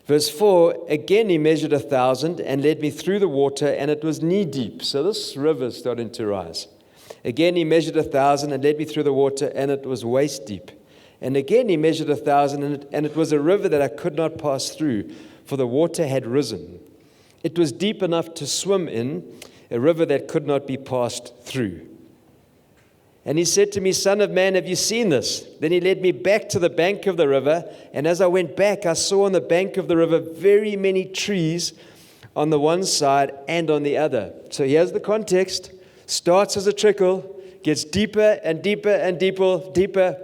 Verse 4, again he measured 1,000 and led me through the water, and it was knee deep. So this river is starting to rise. Again he measured 1,000 and led me through the water, and it was waist deep. And again he measured 1,000, and it was a river that I could not pass through, for the water had risen. It was deep enough to swim in, a river that could not be passed through. And he said to me, Son of man, have you seen this? Then he led me back to the bank of the river, and as I went back, I saw on the bank of the river very many trees on the one side and on the other. So here's the context. Starts as a trickle, gets deeper and deeper and deeper,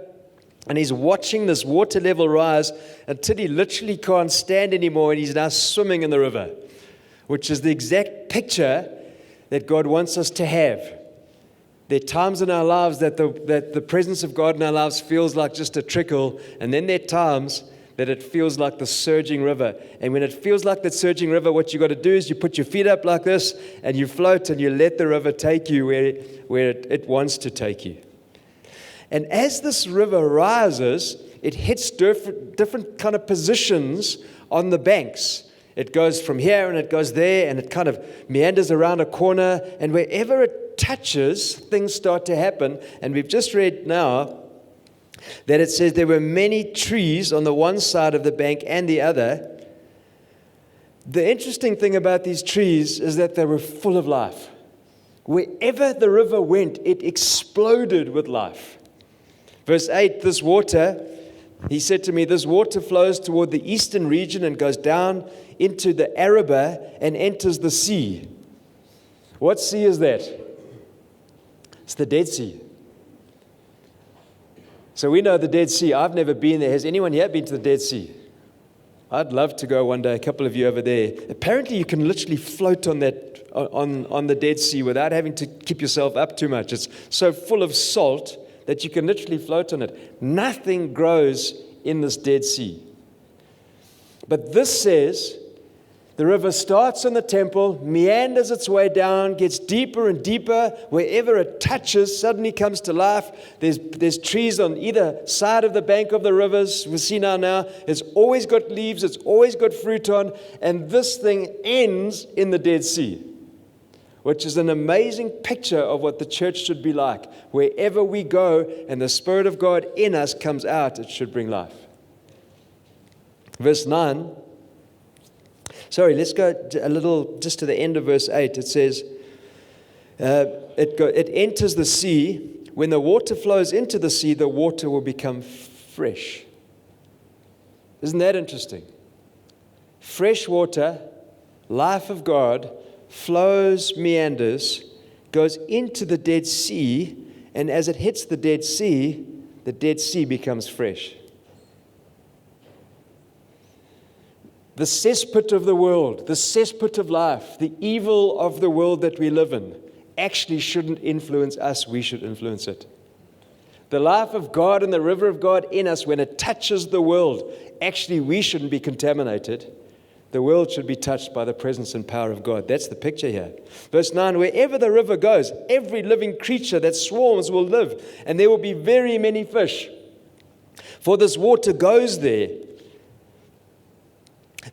and he's watching this water level rise until he literally can't stand anymore, and he's now swimming in the river, which is the exact picture that God wants us to have. There are times in our lives that the presence of God in our lives feels like just a trickle, and then there are times that it feels like the surging river. And when it feels like that surging river, what you got to do is you put your feet up like this, and you float, and you let the river take you where it wants to take you. And as this river rises, it hits different kind of positions on the banks. It goes from here, and it goes there, and it kind of meanders around a corner, and wherever it touches, things start to happen. And we've just read now that it says there were many trees on the one side of the bank and the other. The interesting thing about these trees is that they were full of life. Wherever the river went, it exploded with life. Verse 8, this water, he said to me, this water flows toward the eastern region and goes down into the Arabah and enters the sea. What sea is that? It's the Dead Sea. So we know the Dead Sea. I've never been there. Has anyone here been to the Dead Sea? I'd love to go one day. A couple of you over there. Apparently, you can literally float on that on the Dead Sea without having to keep yourself up too much. It's so full of salt that you can literally float on it. Nothing grows in this Dead Sea. But this says the river starts in the temple, meanders its way down, gets deeper and deeper. Wherever it touches, suddenly comes to life. There's trees on either side of the bank of the rivers. We see now. It's always got leaves. It's always got fruit on. And this thing ends in the Dead Sea, which is an amazing picture of what the church should be like. Wherever we go and the Spirit of God in us comes out, it should bring life. Verse 9. Sorry, let's go a little just to the end of verse 8. It says, it enters the sea. When the water flows into the sea, the water will become fresh. Isn't that interesting? Fresh water, life of God, flows, meanders, goes into the Dead Sea, and as it hits the Dead Sea becomes fresh. The cesspit of the world, the cesspit of life, the evil of the world that we live in, actually shouldn't influence us. We should influence it. The life of God and the river of God in us, when it touches the world, actually we shouldn't be contaminated. The world should be touched by the presence and power of God. That's the picture here. Verse 9, wherever the river goes, every living creature that swarms will live, and there will be very many fish. For this water goes there,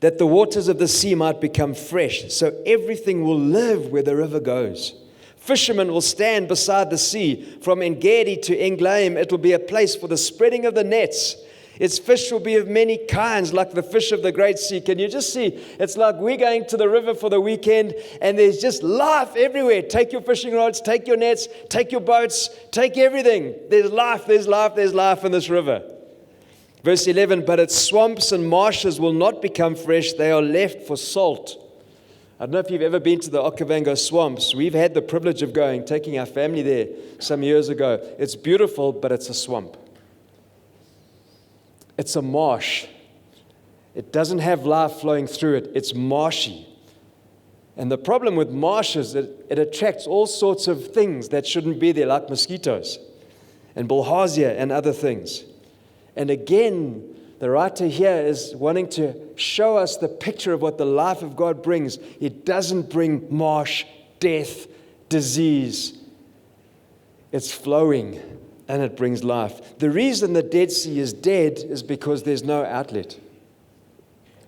that the waters of the sea might become fresh. So everything will live where the river goes. Fishermen will stand beside the sea. From En-Gedi to Englaim, it will be a place for the spreading of the nets. Its fish will be of many kinds, like the fish of the great sea. Can you just see? It's like we're going to the river for the weekend, and there's just life everywhere. Take your fishing rods, take your nets, take your boats, take everything. There's life, there's life, there's life in this river. Verse 11, but its swamps and marshes will not become fresh. They are left for salt. I don't know if you've ever been to the Okavango swamps. We've had the privilege of taking our family there some years ago. It's beautiful, but it's a swamp. It's a marsh. It doesn't have life flowing through it. It's marshy. And the problem with marshes is it attracts all sorts of things that shouldn't be there, like mosquitoes and bilharzia and other things. And again, the writer here is wanting to show us the picture of what the life of God brings. It doesn't bring marsh, death, disease. It's flowing and it brings life. The reason the Dead Sea is dead is because there's no outlet.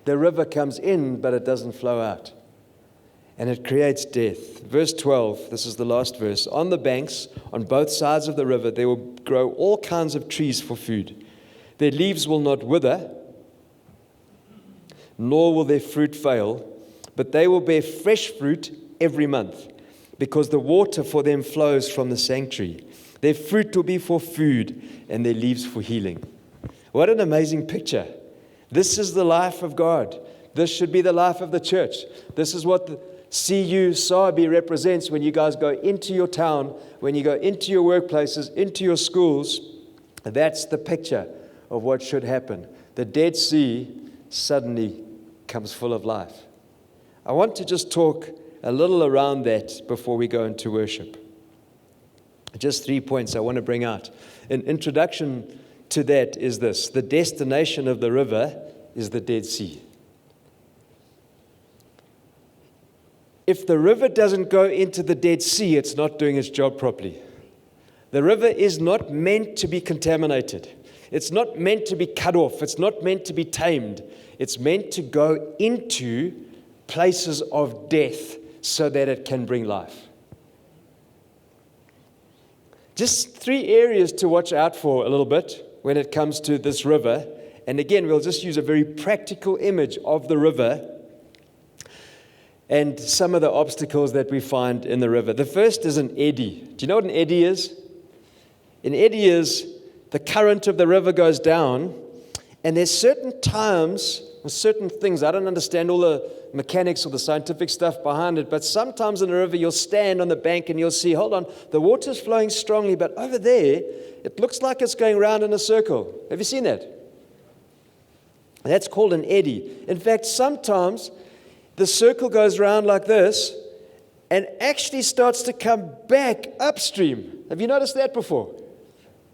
The river comes in, but it doesn't flow out. And it creates death. Verse 12, this is the last verse. On the banks, on both sides of the river, there will grow all kinds of trees for food. Their leaves will not wither, nor will their fruit fail, but they will bear fresh fruit every month, because the water for them flows from the sanctuary. Their fruit will be for food, and their leaves for healing. What an amazing picture. This is the life of God. This should be the life of the church. This is what the CU Sabi represents when you guys go into your town, when you go into your workplaces, into your schools. That's the picture of what should happen. The Dead Sea suddenly comes full of life. I want to just talk a little around that before we go into worship. Just 3 points I want to bring out. An introduction to that is this: the destination of the river is the Dead Sea. If the river doesn't go into the Dead Sea, it's not doing its job properly. The river is not meant to be contaminated. It's not meant to be cut off. It's not meant to be tamed. It's meant to go into places of death so that it can bring life. Just 3 areas to watch out for a little bit when it comes to this river. And again, we'll just use a very practical image of the river and some of the obstacles that we find in the river. The first is an eddy. Do you know what an eddy is? An eddy is the current of the river goes down, and there's certain times, certain things. I don't understand all the mechanics or the scientific stuff behind it, but sometimes in a river you'll stand on the bank and you'll see, hold on, the water's flowing strongly, but over there it looks like it's going round in a circle. Have you seen that? That's called an eddy. In fact, sometimes the circle goes round like this and actually starts to come back upstream. Have you noticed that before?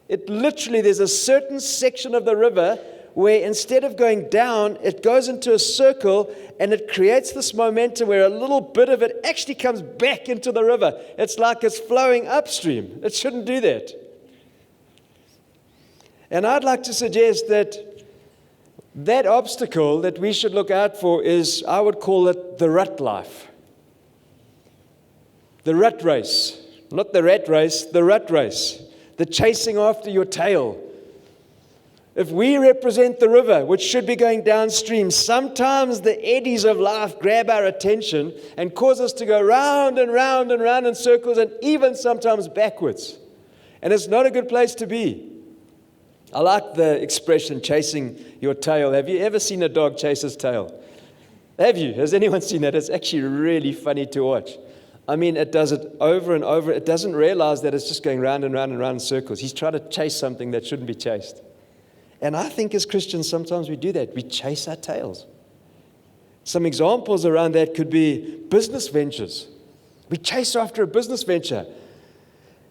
It literally, there's a certain section of the river where instead of going down, it goes into a circle and it creates this momentum where a little bit of it actually comes back into the river. It's like it's flowing upstream. It shouldn't do that. And I'd like to suggest that obstacle that we should look out for is, I would call it the rut life. The rut race. Not the rat race, the rut race. The chasing after your tail. If we represent the river, which should be going downstream, sometimes the eddies of life grab our attention and cause us to go round and round and round in circles, and even sometimes backwards. And it's not a good place to be. I like the expression, chasing your tail. Have you ever seen a dog chase his tail? Have you? Has anyone seen that? It's actually really funny to watch. I mean, it does it over and over. It doesn't realize that it's just going round and round and round in circles. He's trying to chase something that shouldn't be chased. And I think as Christians, sometimes we do that. We chase our tails. Some examples around that could be business ventures. We chase after a business venture,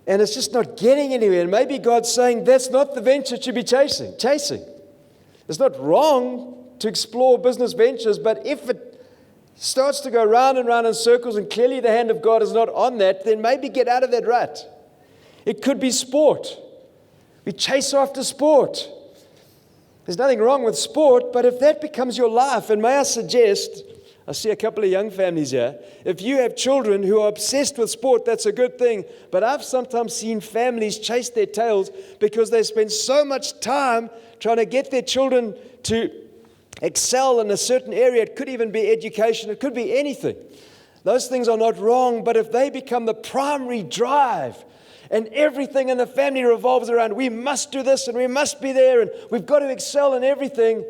and it's just not getting anywhere. And maybe God's saying, that's not the venture you should be chasing. It's not wrong to explore business ventures, but if it starts to go round and round in circles, and clearly the hand of God is not on that, then maybe get out of that rut. It could be sport. We chase after sport. There's nothing wrong with sport, but if that becomes your life, and may I suggest, I see a couple of young families here, if you have children who are obsessed with sport, that's a good thing. But I've sometimes seen families chase their tails because they spend so much time trying to get their children to excel in a certain area. It could even be education. It could be anything. Those things are not wrong, but if they become the primary drive and everything in the family revolves around, we must do this and we must be there and we've got to excel in everything,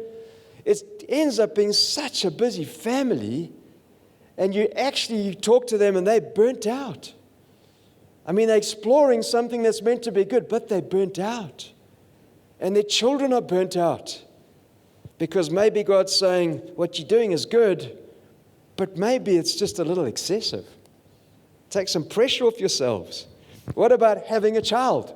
it ends up being such a busy family, and you talk to them and they're burnt out. I mean, they're exploring something that's meant to be good, but they're burnt out. And their children are burnt out. Because maybe God's saying, what you're doing is good, but maybe it's just a little excessive. Take some pressure off yourselves. What about having a child?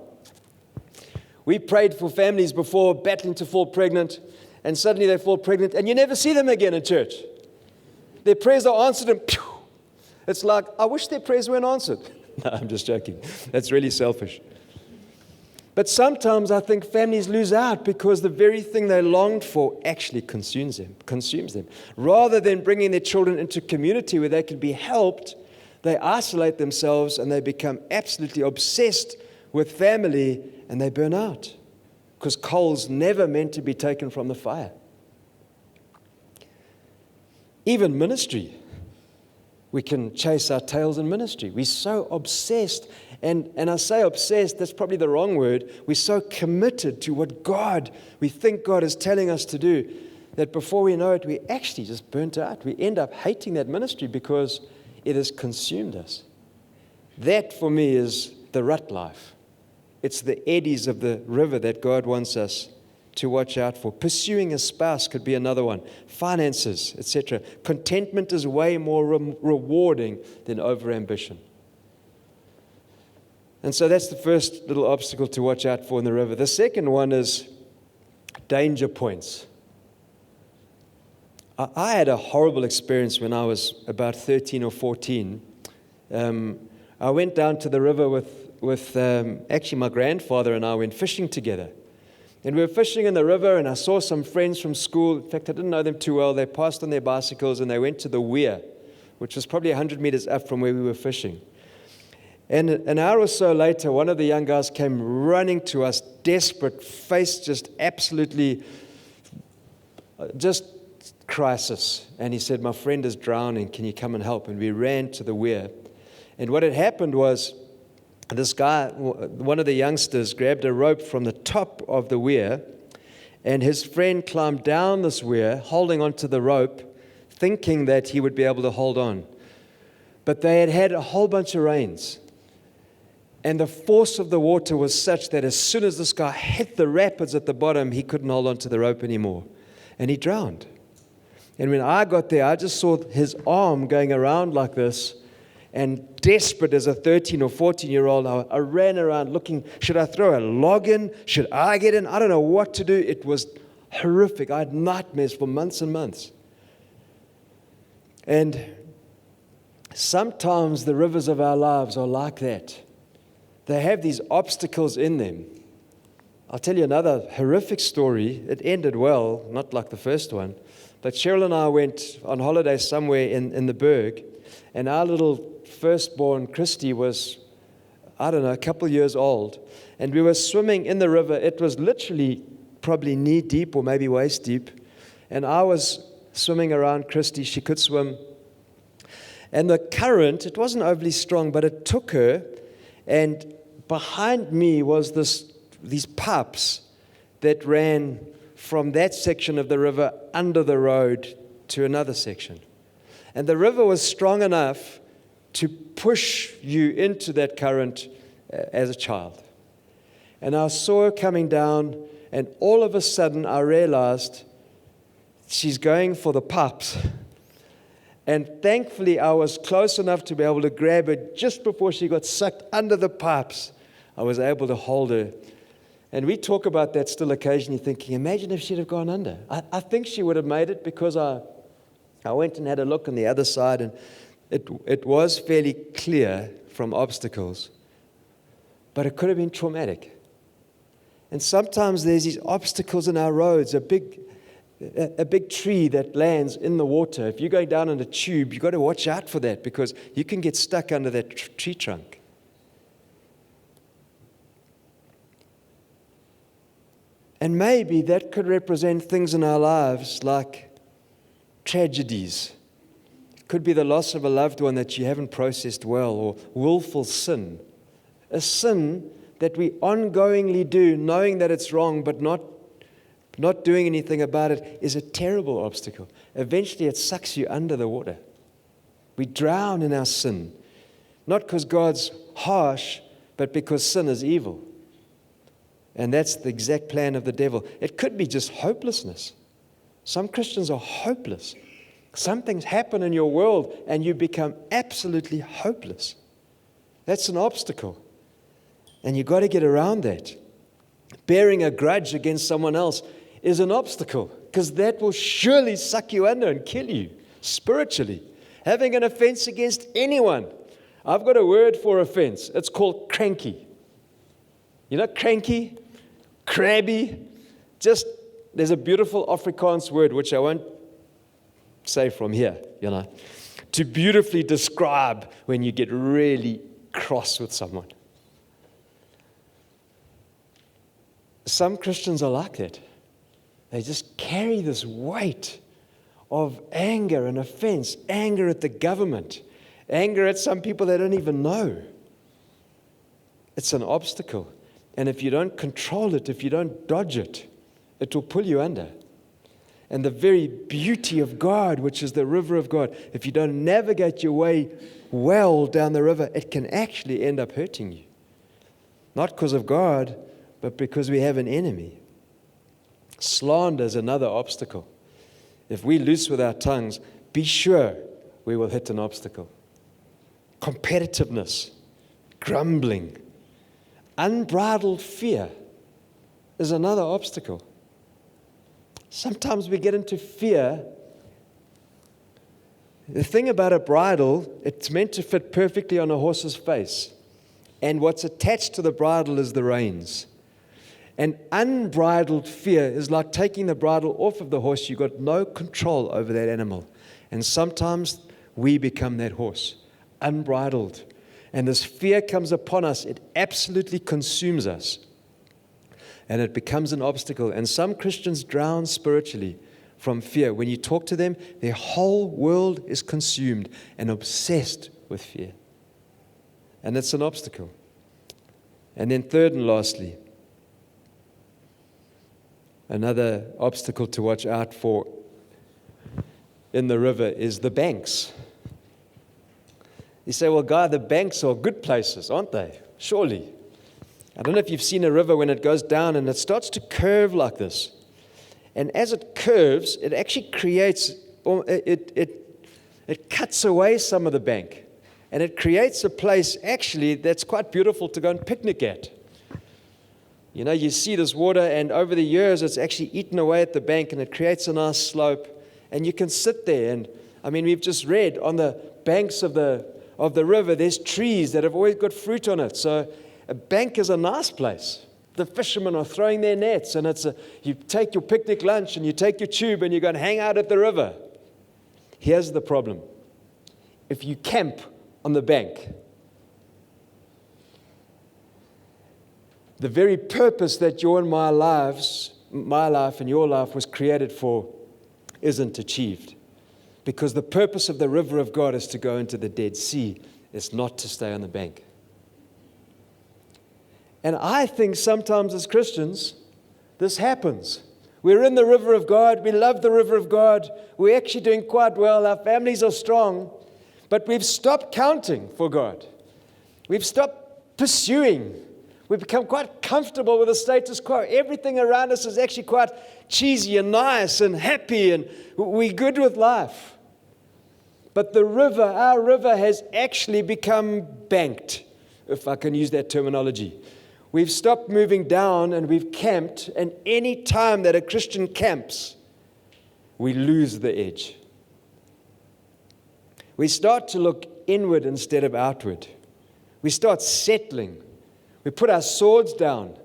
We prayed for families before battling to fall pregnant, and suddenly they fall pregnant, and you never see them again in church. Their prayers are answered, and pew, it's like, I wish their prayers weren't answered. No, I'm just joking. That's really selfish. But sometimes I think families lose out because the very thing they longed for actually consumes them. Rather than bringing their children into community where they can be helped, they isolate themselves and they become absolutely obsessed with family and they burn out because coal's never meant to be taken from the fire. Even ministry. We can chase our tails in ministry. We're so obsessed, and I say obsessed, that's probably the wrong word. We're so committed to what we think God is telling us to do, that before we know it, we actually just burnt out. We end up hating that ministry because it has consumed us. That, for me, is the rut life. It's the eddies of the river that God wants us to watch out for. Pursuing a spouse could be another one. Finances, etc. Contentment is way more rewarding than overambition. And so that's the first little obstacle to watch out for in the river. The second one is danger points. I had a horrible experience when I was about 13 or 14. I went down to the river with actually my grandfather and I went fishing together. And we were fishing in the river, and I saw some friends from school. In fact, I didn't know them too well. They passed on their bicycles, and they went to the weir, which was probably 100 meters up from where we were fishing. And an hour or so later, one of the young guys came running to us, desperate, face just absolutely, just crisis. And he said, "My friend is drowning. Can you come and help?" And we ran to the weir. And what had happened was, this guy, one of the youngsters, grabbed a rope from the top of the weir, and his friend climbed down this weir, holding onto the rope, thinking that he would be able to hold on. But they had had a whole bunch of rains, and the force of the water was such that as soon as this guy hit the rapids at the bottom, he couldn't hold onto the rope anymore, and he drowned. And when I got there, I just saw his arm going around like this. And desperate as a 13 or 14-year-old, I ran around looking, should I throw a log in? Should I get in? I don't know what to do. It was horrific. I had nightmares for months and months. And sometimes the rivers of our lives are like that. They have these obstacles in them. I'll tell you another horrific story. It ended well, not like the first one. But Cheryl and I went on holiday somewhere in the Berg, and our little firstborn, Christy, was, a couple years old. And we were swimming in the river. It was literally probably knee deep or maybe waist deep. And I was swimming around Christy. She could swim. And the current, it wasn't overly strong, but it took her. And behind me was these pipes that ran from that section of the river under the road to another section. And the river was strong enough to push you into that current as a child. And I saw her coming down, and all of a sudden I realized she's going for the pipes. And thankfully I was close enough to be able to grab her just before she got sucked under the pipes. I was able to hold her. And we talk about that still occasionally, thinking, imagine if she'd have gone under. I think she would have made it, because I went and had a look on the other side, and it was fairly clear from obstacles, but it could have been traumatic. And sometimes there's these obstacles in our roads, a big tree that lands in the water. If you're going down in a tube, you've got to watch out for that, because you can get stuck under that tree trunk. And maybe that could represent things in our lives like tragedies. It could be the loss of a loved one that you haven't processed well, or willful sin. A sin that we ongoingly do, knowing that it's wrong, but not doing anything about it, is a terrible obstacle. Eventually it sucks you under the water. We drown in our sin, not because God's harsh, but because sin is evil. And that's the exact plan of the devil. It could be just hopelessness. Some Christians are hopeless. Something's happened in your world and you become absolutely hopeless. That's an obstacle. And you've got to get around that. Bearing a grudge against someone else is an obstacle, because that will surely suck you under and kill you spiritually. Having an offense against anyone. I've got a word for offense. It's called cranky. Cranky, crabby. There's a beautiful Afrikaans word, which I won't say from here, to beautifully describe when you get really cross with someone. Some Christians are like that. They just carry this weight of anger and offense, anger at the government, anger at some people they don't even know. It's an obstacle. And if you don't control it, if you don't dodge it, it will pull you under. And the very beauty of God, which is the river of God, if you don't navigate your way well down the river, it can actually end up hurting you. Not because of God, but because we have an enemy. Slander is another obstacle. If we loose with our tongues, be sure we will hit an obstacle. Competitiveness, grumbling, unbridled fear is another obstacle. Sometimes we get into fear. The thing about a bridle, it's meant to fit perfectly on a horse's face. And what's attached to the bridle is the reins. And unbridled fear is like taking the bridle off of the horse. You've got no control over that animal. And sometimes we become that horse, unbridled. And this fear comes upon us. It absolutely consumes us. And it becomes an obstacle. And some Christians drown spiritually from fear. When you talk to them, their whole world is consumed and obsessed with fear. And it's an obstacle. And then third and lastly, another obstacle to watch out for in the river is the banks. You say, well, Guy, the banks are good places, aren't they? Surely. I don't know if you've seen a river when it goes down and it starts to curve like this. And as it curves, it actually creates, it cuts away some of the bank. And it creates a place, actually, that's quite beautiful to go and picnic at. You see this water, and over the years, it's actually eaten away at the bank, and it creates a nice slope. And you can sit there, and, we've just read, on the banks of the river, there's trees that have always got fruit on it. So a bank is a nice place. The fishermen are throwing their nets, and you take your picnic lunch, and you take your tube, and you go and hang out at the river. Here's the problem. If you camp on the bank, the very purpose that your and my life and your life was created for isn't achieved. Because the purpose of the river of God is to go into the Dead Sea. It's not to stay on the bank. And I think sometimes as Christians, this happens. We're in the river of God. We love the river of God. We're actually doing quite well. Our families are strong. But we've stopped counting for God. We've stopped pursuing. We've become quite comfortable with the status quo. Everything around us is actually quite cheesy and nice and happy, and we're good with life. But the river, our river, has actually become banked, if I can use that terminology. We've stopped moving down and we've camped, and any time that a Christian camps, we lose the edge. We start to look inward instead of outward. We start settling. We put our swords down.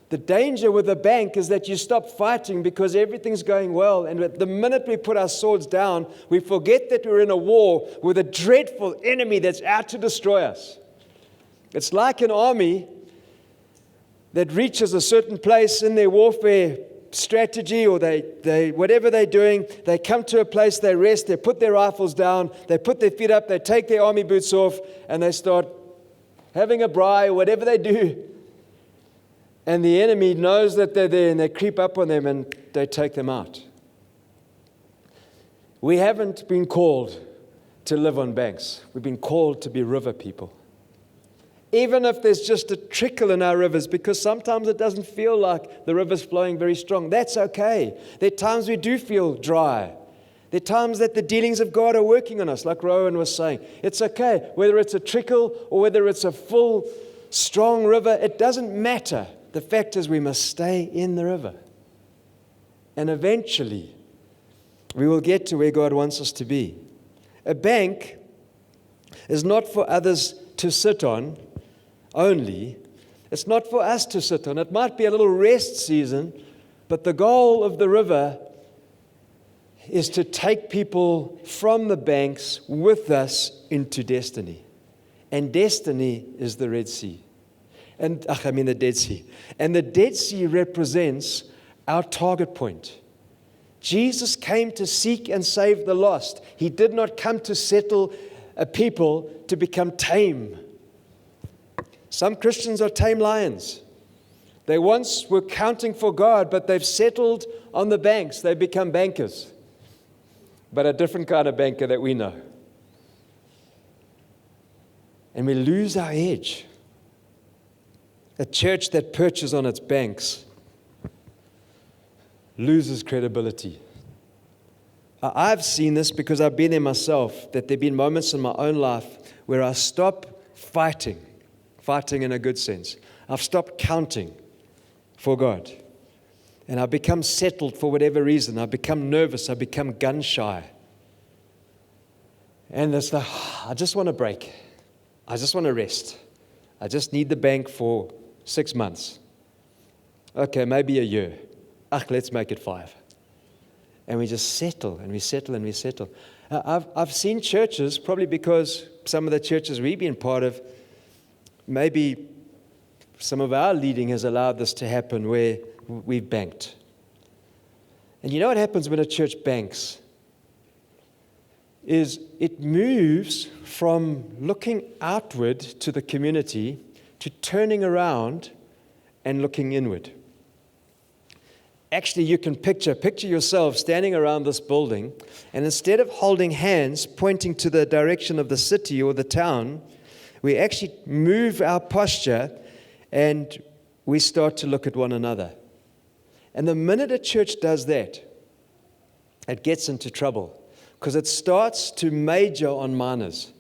The danger with a bank is that you stop fighting because everything's going well. And the minute we put our swords down, we forget that we're in a war with a dreadful enemy that's out to destroy us. It's like an army that reaches a certain place in their warfare strategy, or they whatever they're doing, they come to a place, they rest, they put their rifles down, they put their feet up, they take their army boots off, and they start having a braai, or whatever they do. And the enemy knows that they're there, and they creep up on them and they take them out. We haven't been called to live on banks. We've been called to be river people. Even if there's just a trickle in our rivers, because sometimes it doesn't feel like the river's flowing very strong. That's okay. There are times we do feel dry. There are times that the dealings of God are working on us, like Rowan was saying. It's okay. Whether it's a trickle or whether it's a full, strong river, it doesn't matter. The fact is we must stay in the river. And eventually, we will get to where God wants us to be. A bank is not for others to sit on only. It's not for us to sit on. It might be a little rest season, but the goal of the river is to take people from the banks with us into destiny. And destiny is the Red Sea. The Dead Sea. And the Dead Sea represents our target point. Jesus came to seek and save the lost. He did not come to settle a people to become tame. Some Christians are tame lions. They once were counting for God, but they've settled on the banks. They've become bankers, but a different kind of banker that we know. And we lose our edge. A church that perches on its banks loses credibility. I've seen this because I've been there myself, that there have been moments in my own life where I stop fighting in a good sense. I've stopped counting for God. And I become settled for whatever reason. I become nervous. I become gun shy. And it's like, I just want to break. I just want to rest. I just need the bank for 6 months. Okay, maybe a year. Let's make it 5. And we just settle, and we settle, and we settle. I've seen churches, probably because some of the churches we've been part of, maybe some of our leading has allowed this to happen, where we've banked. And you know what happens when a church banks? Is it moves from looking outward to the community to turning around and looking inward. Actually, you can picture yourself standing around this building, and instead of holding hands pointing to the direction of the city or the town, we actually move our posture and we start to look at one another. And the minute a church does that, it gets into trouble because it starts to major on minors.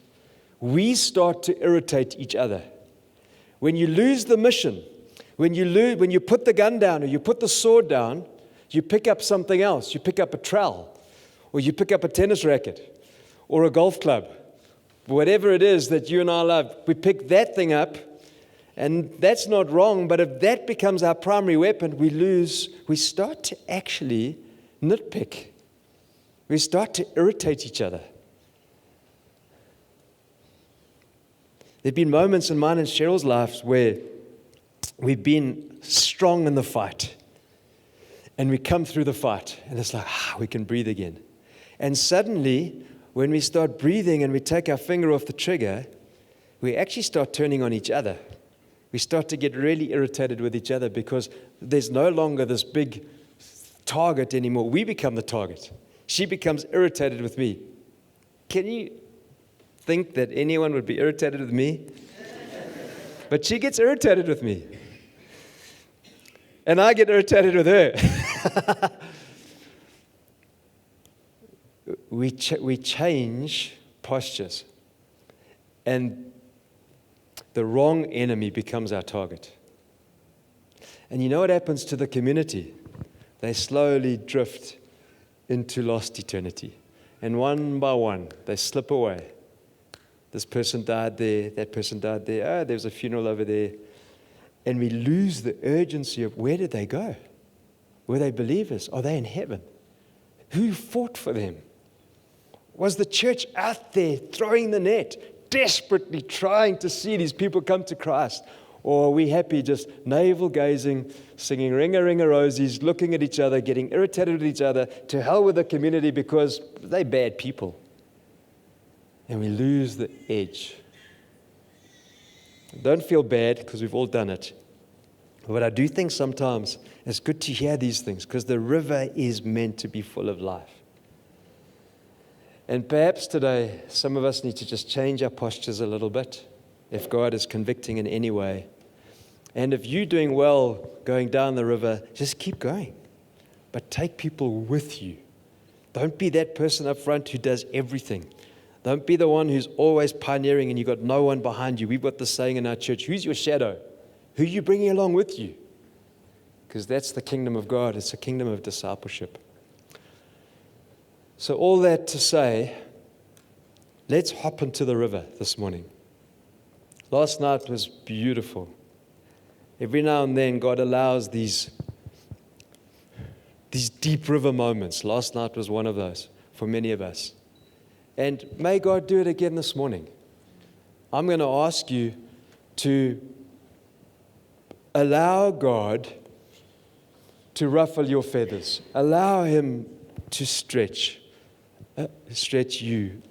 We start to irritate each other. When you lose the mission, when you put the gun down or you put the sword down, you pick up something else. You pick up a trowel, or you pick up a tennis racket, or a golf club. Whatever it is that you and I love, we pick that thing up, and that's not wrong, but if that becomes our primary weapon, we start to actually nitpick. We start to irritate each other. There have been moments in mine and Cheryl's lives where we've been strong in the fight. And we come through the fight. And it's like, we can breathe again. And suddenly, when we start breathing and we take our finger off the trigger, we actually start turning on each other. We start to get really irritated with each other because there's no longer this big target anymore. We become the target. She becomes irritated with me. Can you think that anyone would be irritated with me? But she gets irritated with me. And I get irritated with her. We change postures. And the wrong enemy becomes our target. And you know what happens to the community? They slowly drift into lost eternity. And one by one, they slip away. This person died there, that person died there, there was a funeral over there. And we lose the urgency of where did they go? Were they believers? Are they in heaven? Who fought for them? Was the church out there throwing the net, desperately trying to see these people come to Christ? Or are we happy just navel-gazing, singing ring-a-ring-a-rosies, looking at each other, getting irritated with each other, to hell with the community because they're bad people? And we lose the edge. Don't feel bad because we've all done it. But I do think sometimes it's good to hear these things because the river is meant to be full of life. And perhaps today, some of us need to just change our postures a little bit if God is convicting in any way. And if you're doing well going down the river, just keep going. But take people with you. Don't be that person up front who does everything. Don't be the one who's always pioneering and you've got no one behind you. We've got this saying in our church, who's your shadow? Who are you bringing along with you? Because that's the kingdom of God. It's a kingdom of discipleship. So all that to say, let's hop into the river this morning. Last night was beautiful. Every now and then, God allows these deep river moments. Last night was one of those for many of us. And may God do it again this morning. I'm going to ask you to allow God to ruffle your feathers. Allow Him to stretch you.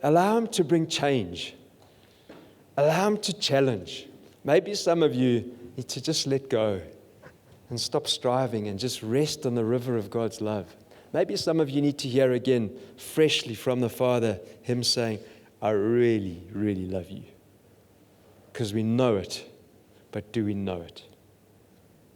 Allow Him to bring change. Allow Him to challenge. Maybe some of you need to just let go and stop striving and just rest on the river of God's love. Maybe some of you need to hear again freshly from the Father Him saying, I really, really love you. Because we know it, but do we know it?